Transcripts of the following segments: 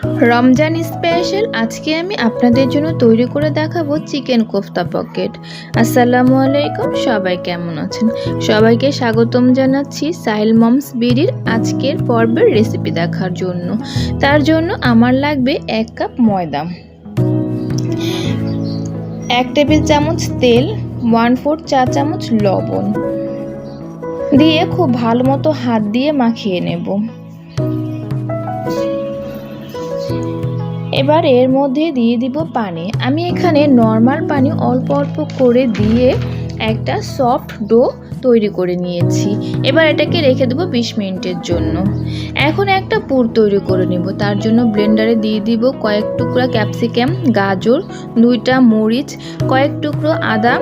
Ramzan special আজকে আমি আপনাদের জন্য তৈরি করে দেখাবো চিকেন কোফতা পকেট। আসসালামু আলাইকুম, সবাই কেমন আছেন? সবাইকে স্বাগতম জানাচ্ছি সাহিল মমস বিডির আজকের পর্বের রেসিপি দেখার জন্য। তার জন্য আমার লাগবে 1 কাপ ময়দা, 1 টেবিল চামচ তেল, 1/4 চা চামচ লবণ দিয়ে খুব ভালো মতো হাত দিয়ে মাখিয়ে নেব। এবার এর মধ্যে দিয়ে দিব পানি। আমি এখানে নর্মাল পানি অল্প অল্প করে দিয়ে একটা সফট ডো তৈরি করে নিয়েছি। এবার এটাকে রেখে দেবো 20 মিনিটের জন্য। এখন একটা পুর তৈরি করে নেব। তার জন্য ব্লেন্ডারে দিয়ে দিব কয়েক টুকরা ক্যাপসিকাম, গাজর, 2টা মরিচ, কয়েক টুকরো আদা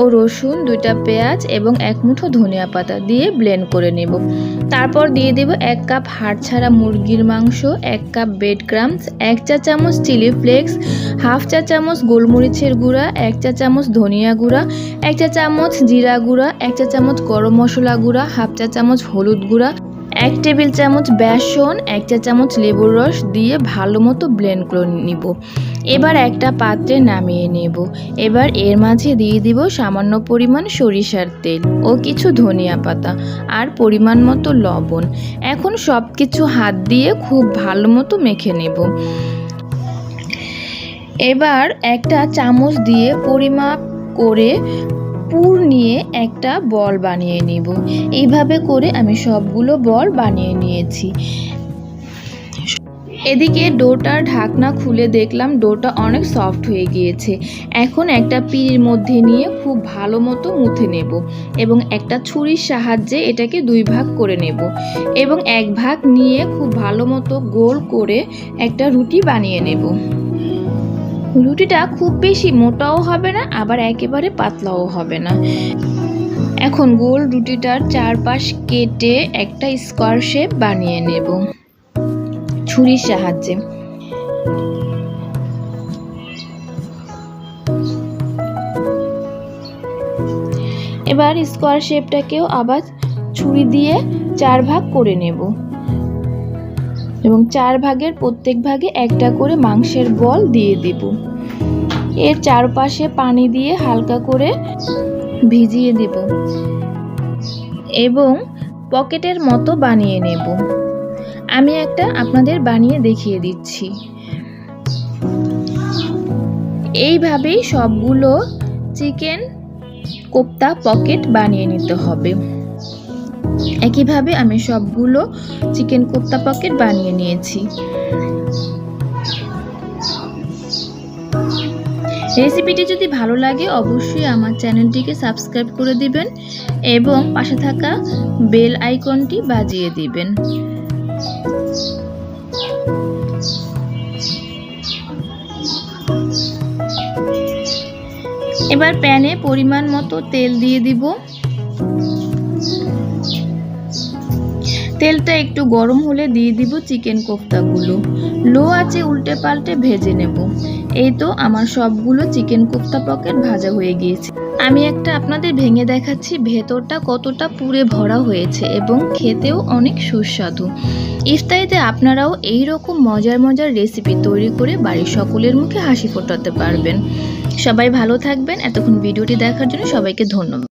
ও রসুন, 2টা পেঁয়াজ এবং 1 মুঠো ধনিয়া পাতা দিয়ে ব্লেন্ড করে নেব। তারপর দিয়ে দেব 1 কাপ হাড় ছাড়া মুরগির মাংস, 1 কাপ ব্রেড ক্রাম্বস, 1 চা চামচ চিলি ফ্লেক্স, 1/2 চা চামচ গোলমরিচের গুঁড়া, 1 চা চামচ ধনিয়া গুঁড়া, 1 চা চামচ জিরা গুঁড়া, 1 চা চামচ গরম মশলা গুঁড়া, 1/2 চা চামচ হলুদ গুঁড়া, 1 টেবিল চামচ বেসন, 1 চা চামচ লেবুর রস দিয়ে ভালো মতো ব্লেন্ড করে নিব। এবার একটা পাত্রে নামিয়ে নেব। এবার এর মাঝে দিয়ে দিব সামান্য পরিমাণ সরিষার তেল ও কিছু ধনিয়া পাতা আর পরিমাণ মতো লবণ। এখন সব কিছু হাত দিয়ে খুব ভালো মতো মেখে নেব। এবার একটা চামচ দিয়ে পরিমাপ করে পুর নিয়ে একটা বল বানিয়ে নিব। এইভাবে করে আমি সবগুলো বল বানিয়ে নিয়েছি। এদিকে ডোটার ঢাকনা খুলে দেখলাম ডোটা অনেক সফট হয়ে গিয়েছে। এখন একটা পিঁড়ির মধ্যে নিয়ে খুব ভালো মতো মুথে নেব এবং একটা ছুরির সাহায্যে এটাকে 2 ভাগ করে নেব এবং 1 ভাগ নিয়ে খুব ভালো মতো গোল করে একটা রুটি বানিয়ে নেব। রুটিটা খুব বেশি মোটাও হবে না, আবার একেবারে পাতলাও হবে না। এখন গোল রুটিটার চারপাশ কেটে একটা স্কোয়ার শেপ বানিয়ে নেব ছুরির সাহায্যে। এবার স্কোয়ার শেপটাকেও আবার ছুরি দিয়ে 4 ভাগ করে নেব এবং 4 ভাগের প্রত্যেক ভাগে একটা করে মাংসের বল দিয়ে দেব। এর চারপাশে পানি দিয়ে হালকা করে ভিজিয়ে দেব এবং পকেটের মতো বানিয়ে নেব। আমি একটা আপনাদের বানিয়ে দেখিয়ে দিচ্ছি। এইভাবেই সবগুলো চিকেন কোফতা পকেট বানিয়ে নিতে হবে। একইভাবে আমি সবগুলো চিকেন কোফতা পকেট বানিয়ে নিয়েছি। রেসিপিটি যদি ভালো লাগে অবশ্যই আমার চ্যানেলটিকে সাবস্ক্রাইব করে দিবেন এবং পাশে থাকা বেল আইকনটি বাজিয়ে দিবেন। এবার প্যানে পরিমাণ মতো তেল দিয়ে দিব। তেলটা একটু গরম হলে দিয়ে দিব চিকেন কোফতাগুলো। লো আঁচে উল্টে পাল্টে ভেজে নেব। এই তো আমার সবগুলো চিকেন কোফতা পকেট ভাজা হয়ে গিয়েছে। আমি একটা আপনাদের ভেঙে দেখাচ্ছি ভেতরটা কতটা পুরে ভরা হয়েছে এবং খেতেও অনেক সুস্বাদু। ইফতারিতে আপনারাও এই রকম মজার মজার রেসিপি তৈরি করে বাড়ির সকলের মুখে হাসি ফোটাতে পারবেন। সবাই ভালো থাকবেন। এতক্ষণ ভিডিওটি দেখার জন্য সবাইকে ধন্যবাদ।